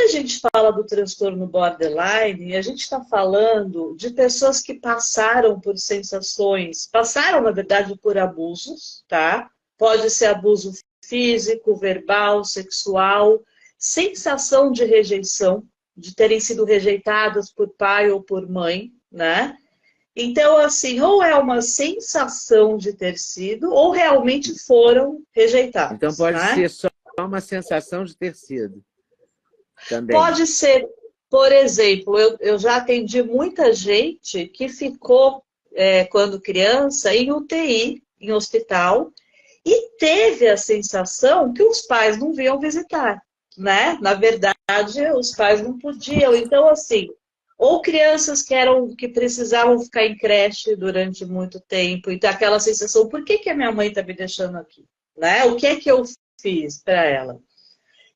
a gente fala do transtorno borderline, a gente está falando de pessoas que passaram por sensações, passaram, na verdade, por abusos, tá? Pode ser abuso físico, verbal, sexual, sensação de rejeição, de terem sido rejeitadas por pai ou por mãe, né? Então, assim, ou é uma sensação de ter sido, ou realmente foram Então rejeitados, pode né? ser só uma sensação de ter sido também. Pode ser, por exemplo, eu já atendi muita gente que ficou, quando criança, em UTI, em hospital, e teve a sensação que os pais não vinham visitar, né? Na verdade, os pais não podiam. Então, assim, ou crianças que precisavam ficar em creche durante muito tempo, então aquela sensação, por que a minha mãe está me deixando aqui? Né? O que é que eu fiz para ela?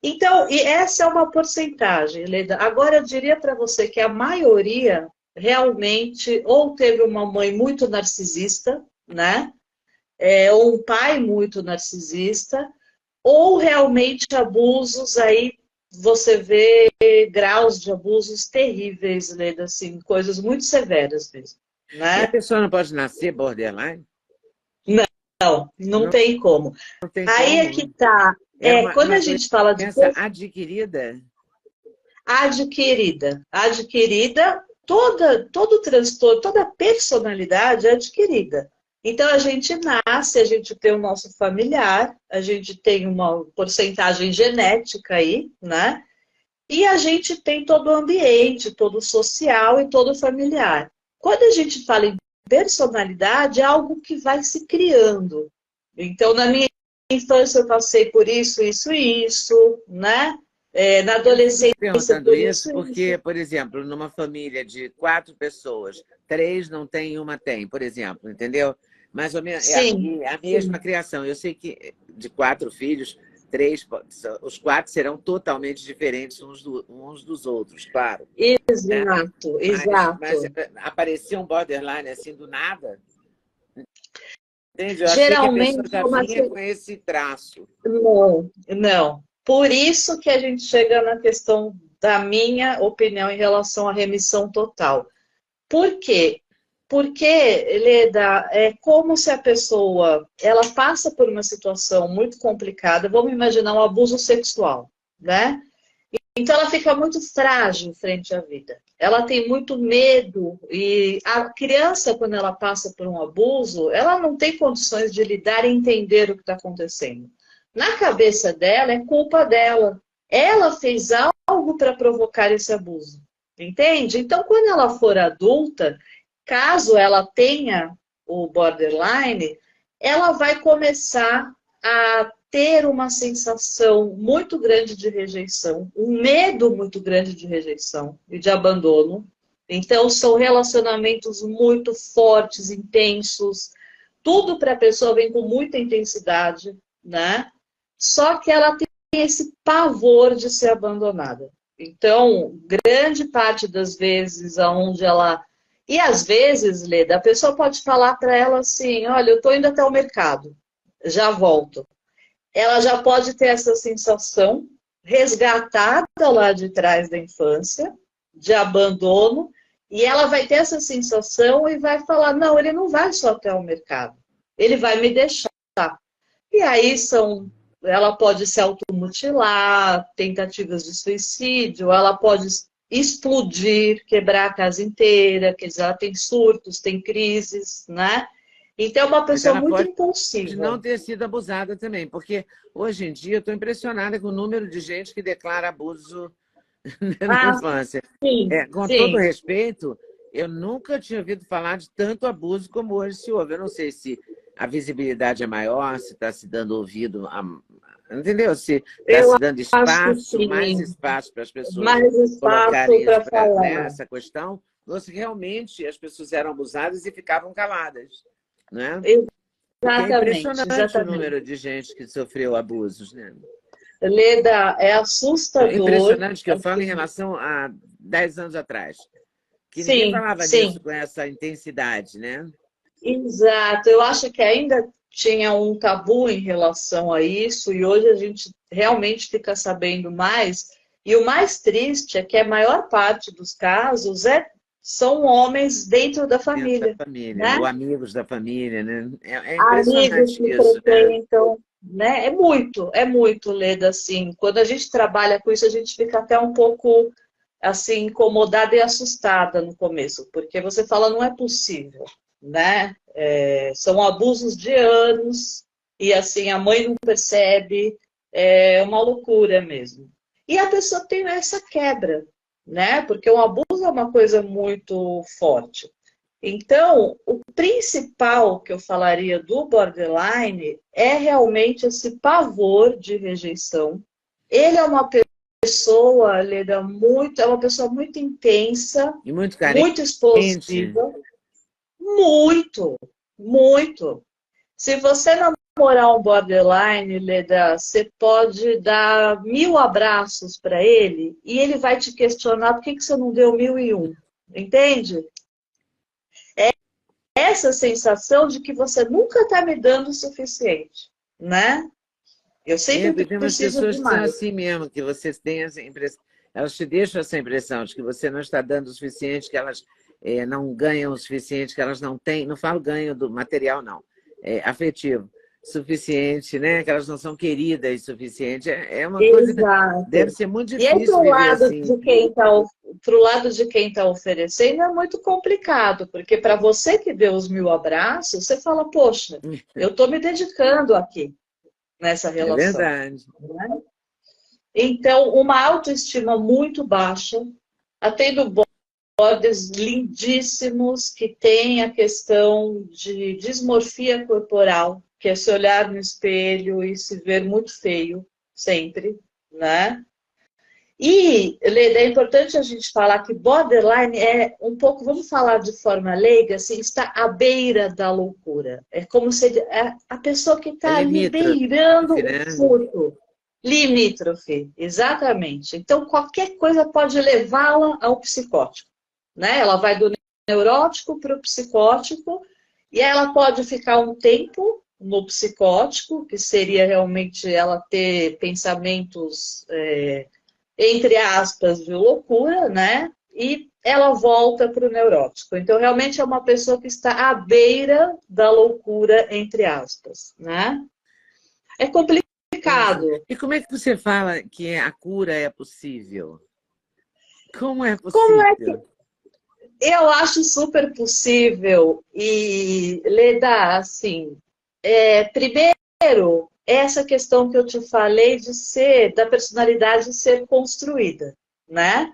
Então, e essa é uma porcentagem, Leda. Agora, eu diria para você que a maioria realmente ou teve uma mãe muito narcisista, né? Ou um pai muito narcisista, ou realmente abusos, aí você vê graus de abusos terríveis, Leda, assim, coisas muito severas mesmo, E a né? pessoa não pode nascer borderline? Não, não Não, tem como. não tem Aí é que como. tá. É Quando uma a gente fala de doença adquirida. adquirida, todo transtorno, toda personalidade é adquirida. Então, a gente nasce, a gente tem o nosso familiar, a gente tem uma porcentagem genética aí, né? E a gente tem todo o ambiente, todo o social e todo o familiar. Quando a gente fala em personalidade, é algo que vai se criando. Então, na minha infância, eu passei por isso, isso e isso, né? Na Eu fico te adolescência, perguntando por isso isso e porque, isso. por exemplo, numa família de 4 pessoas, 3 não tem, uma tem, por exemplo, entendeu? Mais ou menos Sim, e a mesma sim. criação. Eu sei que de 4 filhos, 3, os 4 serão totalmente diferentes uns dos outros, claro, né? Exato, Mas exato. aparecia um borderline assim do nada, entende? Eu achei que a pessoa Geralmente, já vinha com esse traço. não, não. Por isso que a gente chega na questão da minha opinião em relação à remissão total. Por quê? Porque, Leda, é como se a pessoa ela passa por uma situação muito complicada, vamos imaginar um abuso sexual, né? Então ela fica muito frágil frente à vida. Ela tem muito medo e a criança, quando ela passa por um abuso, ela não tem condições de lidar e entender o que está acontecendo. Na cabeça dela, é culpa dela. Ela fez algo para provocar esse abuso. Entende? Então, quando ela for adulta, caso ela tenha o borderline, ela vai começar a ter uma sensação muito grande de rejeição, um medo muito grande de rejeição e de abandono. Então, são relacionamentos muito fortes, intensos, tudo para a pessoa vem com muita intensidade, né? Só que ela tem esse pavor de ser abandonada. Então, grande parte das vezes aonde ela... E às vezes, Leda, a pessoa pode falar para ela assim, olha, eu estou indo até o mercado, já volto. Ela já pode ter essa sensação resgatada lá de trás da infância, de abandono, e ela vai ter essa sensação e vai falar, não, ele não vai só até o mercado, ele vai me deixar. E aí ela pode se automutilar, tentativas de suicídio, ela pode explodir, quebrar a casa inteira, quer dizer, ela tem surtos, tem crises, né? Então é uma Mas pessoa ela muito pode não impulsiva. ter sido abusada também, porque hoje em dia eu estou impressionada com o número de gente que declara abuso na Ah, infância. sim, Com todo sim. respeito, eu nunca tinha ouvido falar de tanto abuso como hoje se ouve. Eu não sei se a visibilidade é maior, se está se dando ouvido, entendeu? Se está Eu se dando acho que espaço, mais sim. espaço para as pessoas Mais espaço colocarem para isso, né, falar. essa questão, ou se realmente as pessoas eram abusadas e ficavam caladas, né? Porque é Exatamente, impressionante o exatamente. número de gente que sofreu abusos, né? Leda, é É assustador. impressionante que eu falo em relação a 10 anos atrás, que ninguém Sim, falava disso sim, com essa intensidade, né? exato. Eu acho que ainda tinha um tabu em relação a isso, e hoje a gente realmente fica sabendo mais. E o mais triste é que a maior parte dos casos são homens dentro da Dentro da família, família, né? né? Ou amigos da família, né? É Amigos impressionante que isso, né? frequentam, né? É muito, Leda, assim. Quando a gente trabalha com isso, a gente fica até um pouco, assim, incomodada e assustada no começo, porque você fala, não é possível, né? São abusos de anos, e assim, a mãe não percebe, é uma loucura mesmo. E a pessoa tem essa quebra, né? Porque o abuso é uma coisa muito forte. Então, o principal que eu falaria do borderline é realmente esse pavor de rejeição. Ele é uma pessoa, Leda, é uma pessoa muito intensa, E muito muito carente. explosiva, muito, muito. Se você namorar um borderline, Leda, você pode dar 1000 abraços para ele e ele vai te questionar por que você não deu 1001. Entende? Essa sensação de que você nunca está me dando o suficiente, né? Eu sempre Porque tem umas preciso pessoas de que são mais. assim mesmo, que vocês têm essa impressão, elas te deixam essa impressão de que você não está dando o suficiente, que elas não ganham o suficiente, que elas não têm, não falo ganho do material, não, afetivo, suficiente, né? Que elas não são queridas o suficiente. É uma coisa, deve Exato. ser muito E aí, difícil viver assim. pro lado de quem está oferecendo, é muito complicado, porque para você que deu os 1000 abraços, você fala, poxa, eu estou me dedicando aqui nessa É relação, verdade. né? Então, uma autoestima muito baixa, atendo bordes lindíssimos que têm a questão de dismorfia corporal, que é se olhar no espelho e se ver muito feio, sempre, né? E, Leda, é importante a gente falar que borderline é um pouco, vamos falar de forma leiga, assim, está à beira da loucura. É como se a pessoa que É está ali limítrofe, beirando o né? surto. Limítrofe, exatamente. Então, qualquer coisa pode levá-la ao psicótico, né? Ela vai do neurótico para o psicótico e ela pode ficar um tempo no psicótico, que seria realmente ela ter pensamentos, entre aspas, de loucura, né? E ela volta para o neurótico. Então, realmente é uma pessoa que está à beira da loucura, entre aspas, né? É Nossa. complicado. E como é que você fala que a cura é possível? Como é Como é que possível? eu acho super possível e Leda, assim, primeiro essa questão que eu te falei de ser da personalidade ser construída, né?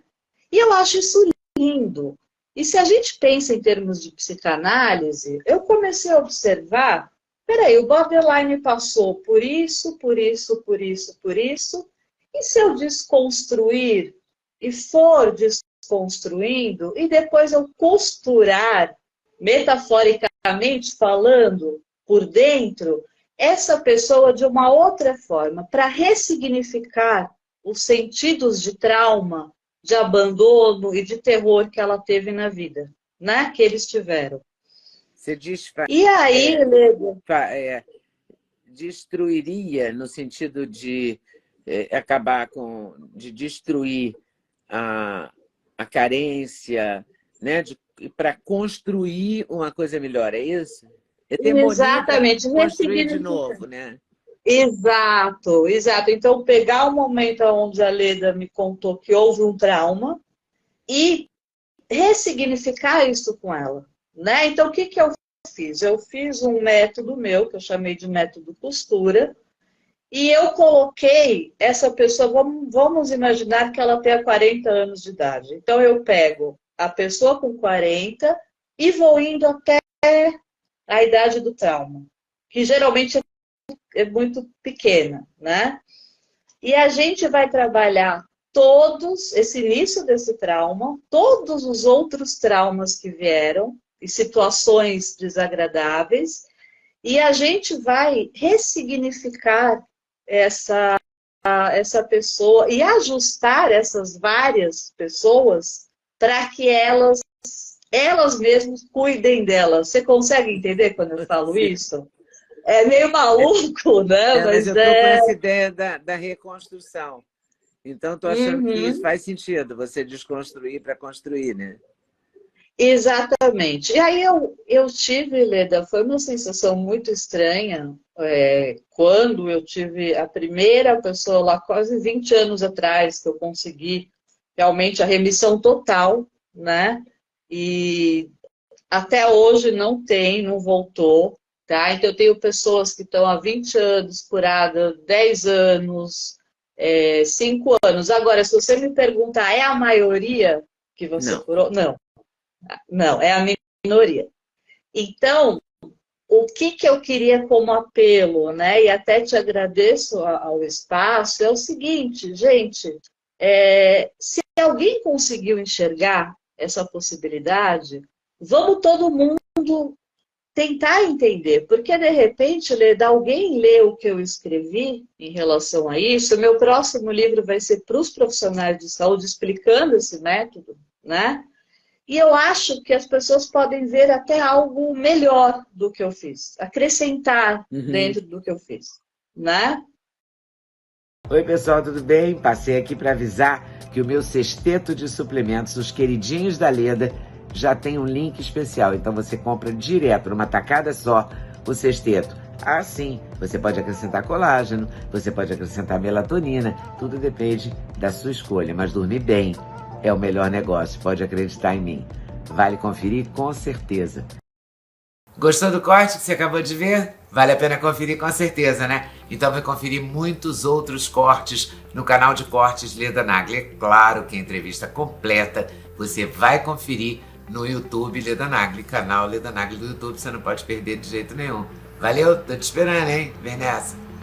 E eu acho isso lindo. E se a gente pensa em termos de psicanálise, eu comecei a observar, peraí, o borderline passou por isso, por isso, por isso, por isso, e se eu desconstruir e for desconstruindo, e depois eu costurar, metaforicamente falando, por dentro, essa pessoa de uma outra forma, para ressignificar os sentidos de trauma, de abandono e de terror que ela teve na vida, né? Que eles tiveram. Você E aí, Leda, destruiria no sentido de acabar com, de destruir a carência, né? Para construir uma coisa melhor, é isso? É demolir para exatamente, construir de ressignificar. novo, né? Exato, exato. Então, pegar o momento onde a Leda me contou que houve um trauma e ressignificar isso com ela, né? Então, o que que eu fiz? Eu fiz um método meu, que eu chamei de método costura, e eu coloquei essa pessoa, vamos imaginar que ela tenha 40 anos de idade. Então, eu pego a pessoa com 40 e vou indo até a idade do trauma, que geralmente é muito pequena, né? E a gente vai trabalhar esse início desse trauma, todos os outros traumas que vieram, e situações desagradáveis, e a gente vai ressignificar essa pessoa e ajustar essas várias pessoas para que elas mesmas cuidem delas. Você consegue entender quando eu falo Sim. isso? É meio maluco, né? Mas Mas eu estou com essa ideia da reconstrução. Então, estou achando que isso faz sentido, você desconstruir para construir, né? Exatamente. E aí eu tive, Leda, foi uma sensação muito estranha quando eu tive a primeira pessoa lá, quase 20 anos atrás, que eu consegui realmente a remissão total, né? E até hoje não voltou, tá? Então eu tenho pessoas que estão há 20 anos curadas, 10 anos, 5 anos. Agora, se você me perguntar, é a maioria que você Não. curou? Não. Não, é a minoria. Então, o que eu queria como apelo, né? E até te agradeço ao espaço, é o seguinte, gente, se alguém conseguiu enxergar essa possibilidade, vamos todo mundo tentar entender, porque de repente, alguém lê o que eu escrevi em relação a isso. O meu próximo livro vai ser para os profissionais de saúde, explicando esse método, né? E eu acho que as pessoas podem ver até algo melhor do que eu fiz, acrescentar dentro do que eu fiz, né? Oi, pessoal, tudo bem? Passei aqui para avisar que o meu sexteto de suplementos, os queridinhos da Leda, já tem um link especial. Então você compra direto, numa tacada só, o sexteto. Ah, sim, você pode acrescentar colágeno, você pode acrescentar melatonina, tudo depende da sua escolha. Mas dormir bem é o melhor negócio, pode acreditar em mim. Vale conferir com certeza. Gostou do corte que você acabou de ver? Vale a pena conferir com certeza, né? Então vai conferir muitos outros cortes no canal de cortes Leda Nagli. É claro que a entrevista completa você vai conferir no YouTube Leda Nagli, canal Leda Nagli do YouTube, você não pode perder de jeito nenhum. Valeu, tô te esperando, hein? Vem nessa!